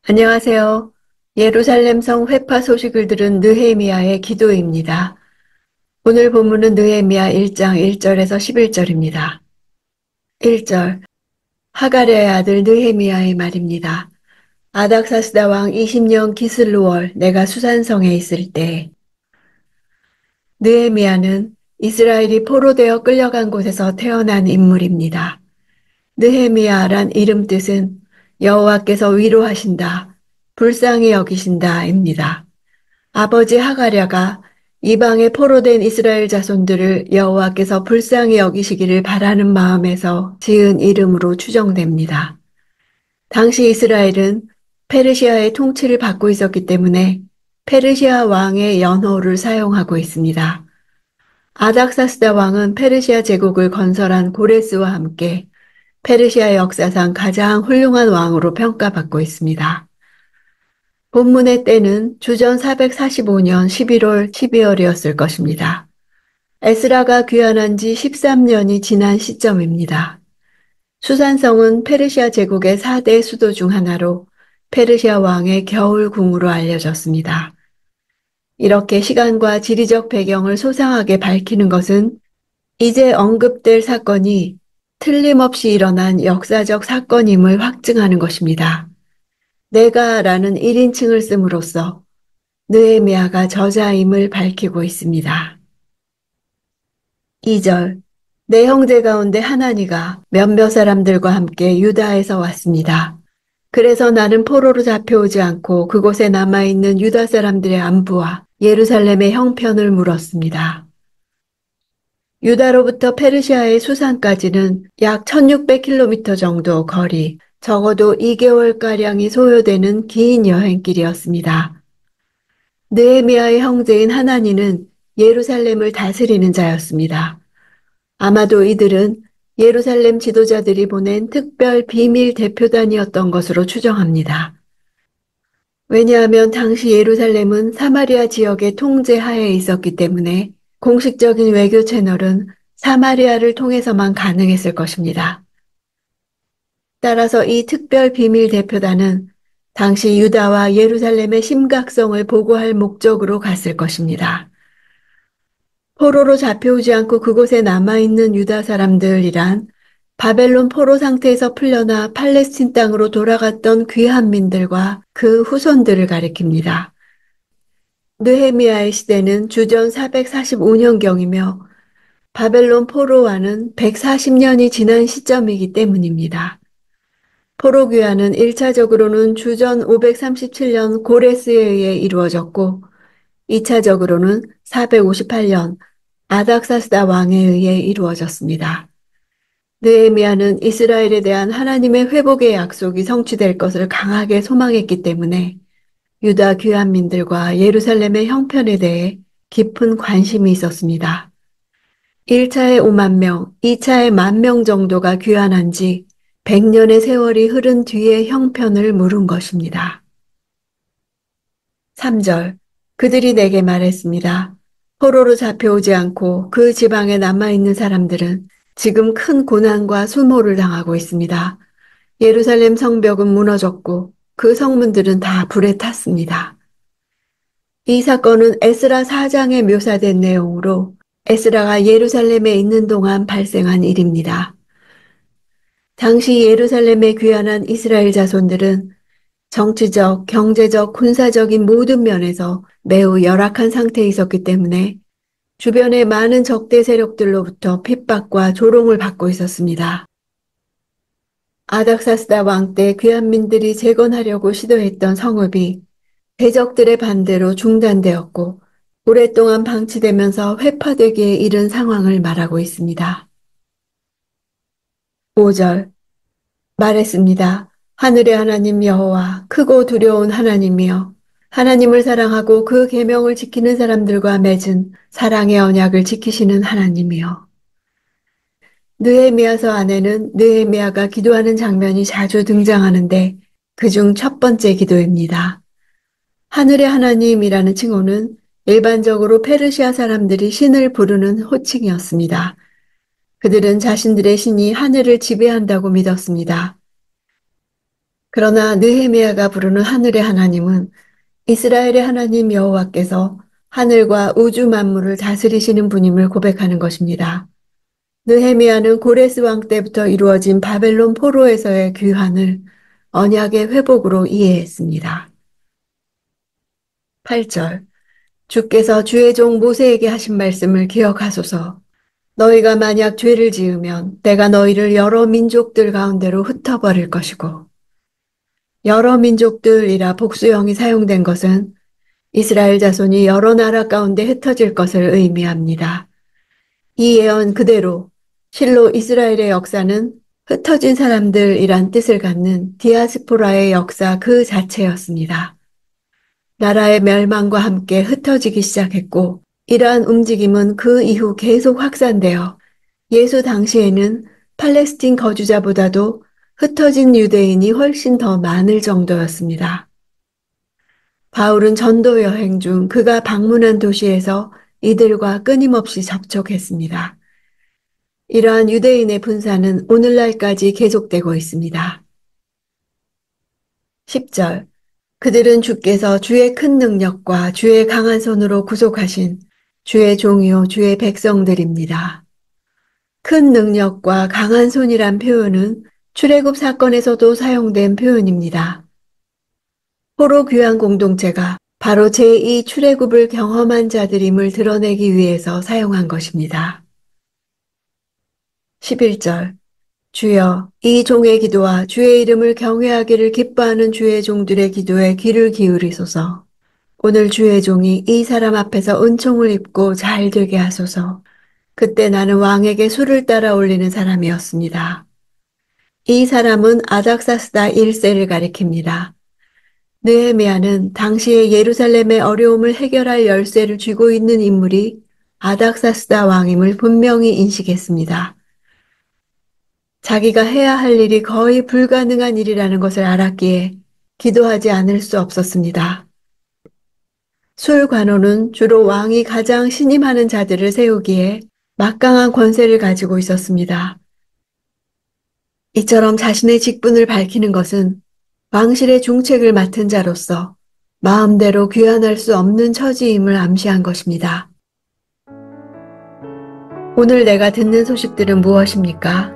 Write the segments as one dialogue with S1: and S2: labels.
S1: 안녕하세요. 예루살렘 성 회파 소식을 들은 느헤미야의 기도입니다. 오늘 본문은 느헤미야 1장 1절에서 11절입니다. 1절, 하가랴의 아들 느헤미야의 말입니다. 아닥사스다 왕 20년 기슬루월 내가 수산성에 있을 때 느헤미야는 이스라엘이 포로되어 끌려간 곳에서 태어난 인물입니다. 느헤미야란 이름 뜻은 여호와께서 위로하신다, 불쌍히 여기신다입니다. 아버지 하가랴가 이방에 포로된 이스라엘 자손들을 여호와께서 불쌍히 여기시기를 바라는 마음에서 지은 이름으로 추정됩니다. 당시 이스라엘은 페르시아의 통치를 받고 있었기 때문에 페르시아 왕의 연호를 사용하고 있습니다. 아닥사스다 왕은 페르시아 제국을 건설한 고레스와 함께 페르시아 역사상 가장 훌륭한 왕으로 평가받고 있습니다. 본문의 때는 주전 445년 11월 12월이었을 것입니다. 에스라가 귀환한 지 13년이 지난 시점입니다. 수산성은 페르시아 제국의 4대 수도 중 하나로 페르시아 왕의 겨울궁으로 알려졌습니다. 이렇게 시간과 지리적 배경을 소상하게 밝히는 것은 이제 언급될 사건이 틀림없이 일어난 역사적 사건임을 확증하는 것입니다. 내가라는 1인칭을 씀으로써 느헤미야가 저자임을 밝히고 있습니다. 2절, 내 형제 가운데 하나니가 몇몇 사람들과 함께 유다에서 왔습니다. 그래서 나는 포로로 잡혀오지 않고 그곳에 남아있는 유다 사람들의 안부와 예루살렘의 형편을 물었습니다. 유다로부터 페르시아의 수산까지는 약 1600km 정도 거리, 적어도 2개월가량이 소요되는 긴 여행길이었습니다. 느헤미야의 형제인 하나니는 예루살렘을 다스리는 자였습니다. 아마도 이들은 예루살렘 지도자들이 보낸 특별 비밀 대표단이었던 것으로 추정합니다. 왜냐하면 당시 예루살렘은 사마리아 지역의 통제 하에 있었기 때문에 공식적인 외교 채널은 사마리아를 통해서만 가능했을 것입니다. 따라서 이 특별 비밀 대표단은 당시 유다와 예루살렘의 심각성을 보고할 목적으로 갔을 것입니다. 포로로 잡혀오지 않고 그곳에 남아있는 유다 사람들이란 바벨론 포로 상태에서 풀려나 팔레스틴 땅으로 돌아갔던 귀환민들과 그 후손들을 가리킵니다. 느헤미야의 시대는 주전 445년경이며 바벨론 포로와는 140년이 지난 시점이기 때문입니다. 포로 귀환은 1차적으로는 주전 537년 고레스에 의해 이루어졌고 2차적으로는 458년 아닥사스다 왕에 의해 이루어졌습니다. 느헤미야는 이스라엘에 대한 하나님의 회복의 약속이 성취될 것을 강하게 소망했기 때문에 유다 귀환민들과 예루살렘의 형편에 대해 깊은 관심이 있었습니다. 1차에 5만 명, 2차에 10,000명 정도가 귀환한 지 100년의 세월이 흐른 뒤의 형편을 물은 것입니다. 3절, 그들이 내게 말했습니다. 포로로 잡혀오지 않고 그 지방에 남아있는 사람들은 지금 큰 고난과 수모를 당하고 있습니다. 예루살렘 성벽은 무너졌고 그 성문들은 다 불에 탔습니다. 이 사건은 에스라 4장에 묘사된 내용으로 에스라가 예루살렘에 있는 동안 발생한 일입니다. 당시 예루살렘에 귀환한 이스라엘 자손들은 정치적, 경제적, 군사적인 모든 면에서 매우 열악한 상태에 있었기 때문에 주변의 많은 적대 세력들로부터 핍박과 조롱을 받고 있었습니다. 아닥사스다 왕 때 귀환민들이 재건하려고 시도했던 성읍이 대적들의 반대로 중단되었고 오랫동안 방치되면서 회파되기에 이른 상황을 말하고 있습니다. 5절 말했습니다. 하늘의 하나님 여호와 크고 두려운 하나님이여 하나님을 사랑하고 그 계명을 지키는 사람들과 맺은 사랑의 언약을 지키시는 하나님이여. 느헤미야서 안에는 느헤미야가 기도하는 장면이 자주 등장하는데 그중 첫 번째 기도입니다. 하늘의 하나님이라는 칭호는 일반적으로 페르시아 사람들이 신을 부르는 호칭이었습니다. 그들은 자신들의 신이 하늘을 지배한다고 믿었습니다. 그러나 느헤미야가 부르는 하늘의 하나님은 이스라엘의 하나님 여호와께서 하늘과 우주 만물을 다스리시는 분임을 고백하는 것입니다. 느헤미야는 고레스 왕 때부터 이루어진 바벨론 포로에서의 귀환을 언약의 회복으로 이해했습니다. 8절 주께서 주의 종 모세에게 하신 말씀을 기억하소서. 너희가 만약 죄를 지으면 내가 너희를 여러 민족들 가운데로 흩어버릴 것이고, 여러 민족들이라 복수형이 사용된 것은 이스라엘 자손이 여러 나라 가운데 흩어질 것을 의미합니다. 이 예언 그대로 실로 이스라엘의 역사는 흩어진 사람들이란 뜻을 갖는 디아스포라의 역사 그 자체였습니다. 나라의 멸망과 함께 흩어지기 시작했고, 이러한 움직임은 그 이후 계속 확산되어 예수 당시에는 팔레스틴 거주자보다도 흩어진 유대인이 훨씬 더 많을 정도였습니다. 바울은 전도 여행 중 그가 방문한 도시에서 이들과 끊임없이 접촉했습니다. 이러한 유대인의 분산은 오늘날까지 계속되고 있습니다. 10절 그들은 주께서 주의 큰 능력과 주의 강한 손으로 구속하신 주의 종이요 주의 백성들입니다. 큰 능력과 강한 손이란 표현은 출애굽 사건에서도 사용된 표현입니다. 포로 귀환 공동체가 바로 제2 출애굽을 경험한 자들임을 드러내기 위해서 사용한 것입니다. 11절 주여 이 종의 기도와 주의 이름을 경외하기를 기뻐하는 주의 종들의 기도에 귀를 기울이소서. 오늘 주의 종이 이 사람 앞에서 은총을 입고 잘 되게 하소서. 그때 나는 왕에게 술을 따라 올리는 사람이었습니다. 이 사람은 아닥사스다 1세를 가리킵니다. 느헤미야는 당시에 예루살렘의 어려움을 해결할 열쇠를 쥐고 있는 인물이 아닥사스다 왕임을 분명히 인식했습니다. 자기가 해야 할 일이 거의 불가능한 일이라는 것을 알았기에 기도하지 않을 수 없었습니다. 술 관원은 주로 왕이 가장 신임하는 자들을 세우기에 막강한 권세를 가지고 있었습니다. 이처럼 자신의 직분을 밝히는 것은 왕실의 중책을 맡은 자로서 마음대로 귀환할 수 없는 처지임을 암시한 것입니다. 오늘 내가 듣는 소식들은 무엇입니까?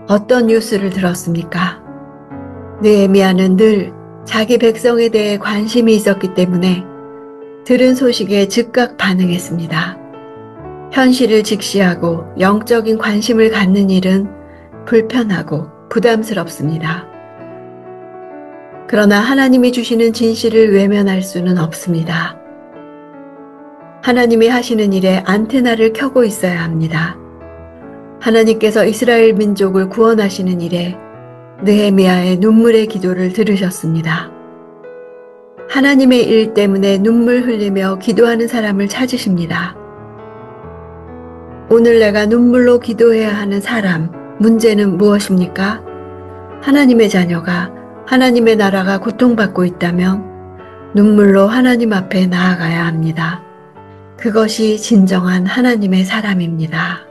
S1: 어떤 뉴스를 들었습니까? 느헤미야는 늘 자기 백성에 대해 관심이 있었기 때문에 들은 소식에 즉각 반응했습니다. 현실을 직시하고 영적인 관심을 갖는 일은 불편하고 부담스럽습니다. 그러나 하나님이 주시는 진실을 외면할 수는 없습니다. 하나님이 하시는 일에 안테나를 켜고 있어야 합니다. 하나님께서 이스라엘 민족을 구원하시는 일에 느헤미야의 눈물의 기도를 들으셨습니다. 하나님의 일 때문에 눈물 흘리며 기도하는 사람을 찾으십니다. 오늘 내가 눈물로 기도해야 하는 사람, 문제는 무엇입니까? 하나님의 자녀가 하나님의 나라가 고통받고 있다면 눈물로 하나님 앞에 나아가야 합니다. 그것이 진정한 하나님의 사람입니다.